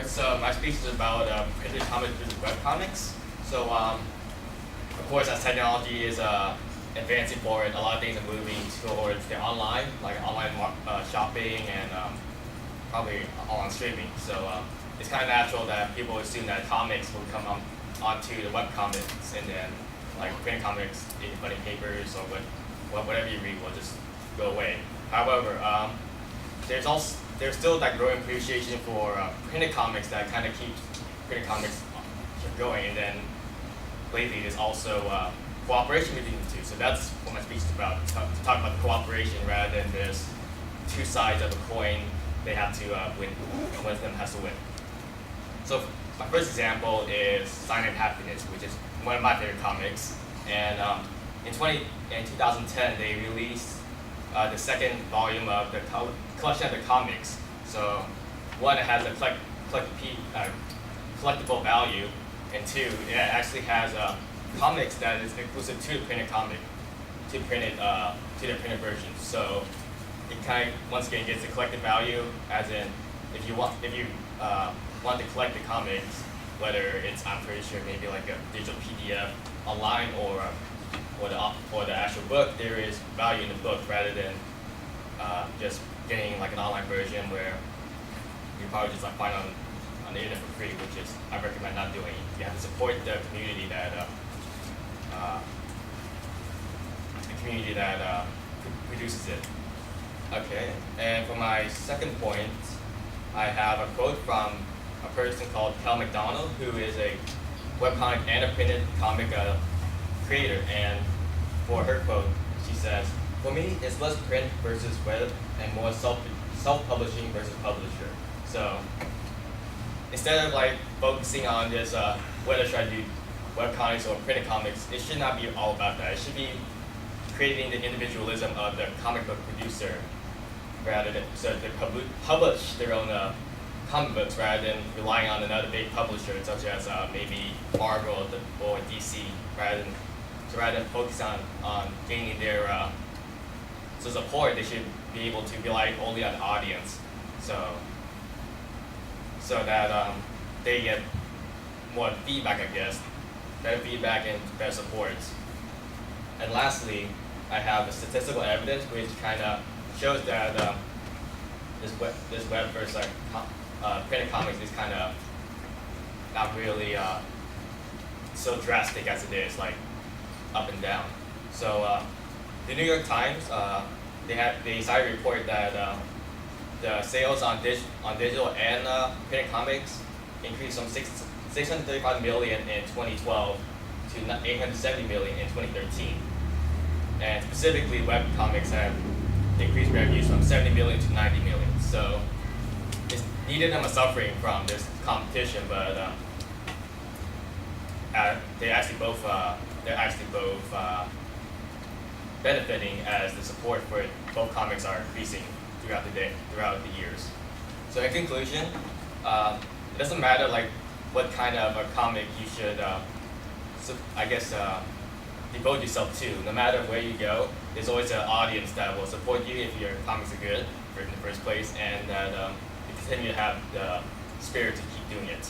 So my speech is about printed comics versus web comics. So of course, as technology is advancing forward, a lot of things are moving towards the online, like online shopping and probably online streaming. So it's kind of natural that people assume that comics will come onto the web comics, and then like print comics, funny papers or whatever you read will just go away. However, there's still that growing appreciation for printed comics that kind of keeps printed comics going, and then lately there's also cooperation between the two. So that's what my speech is about, to talk about the cooperation rather than there's two sides of a coin they have to win, and one of them has to win. So my first example is Sign of Happiness, which is one of my favorite comics. And in 2010, they released the second volume of the collection of the comics. So one, it has a collectible value, and two, it actually has comics that is exclusive to the printed comic, to the printed version. So it kind of once again gets the collective value, as in if you want to collect the comics, whether it's, I'm pretty sure, maybe like a digital PDF online or the actual book, there is value in the book rather than just getting like an online version where you probably just like find on the internet for free, which is I recommend not doing. You have to support the community that produces it. Okay, and for my second point, I have a quote from a person called Kel McDonald, who is a webcomic and a printed comic creator. And for her quote, she says, "For me, it's less print versus web and more self-publishing versus publisher." So instead of like focusing on this whether should I do webcomics or printed comics, it should not be all about that. It should be creating the individualism of the comic book producer, rather than so they publish their own comic books rather than relying on another big publisher such as maybe Marvel or DC, rather than focus on gaining their support. They should be able to rely only on the audience, so that they get more feedback, I guess, better feedback and better support. And lastly, I have the statistical evidence which kind of shows that this web versus printed comics is kind of not really so drastic as it is, like up and down. So the New York Times, they decided to report that the sales on digital and printed comics increased from 635 million in 2012 to 870 million in 2013. And specifically, web comics have increased revenues from 70 million to 90 million. So neither of them are suffering from this competition, but they're actually both benefiting as the support for both comics are increasing throughout the years. So in conclusion, it doesn't matter like what kind of a comic you should, devote yourself to. No matter where you go, there's always an audience that will support you if your comics are good in the first place, and that you continue to have the spirit to keep doing it.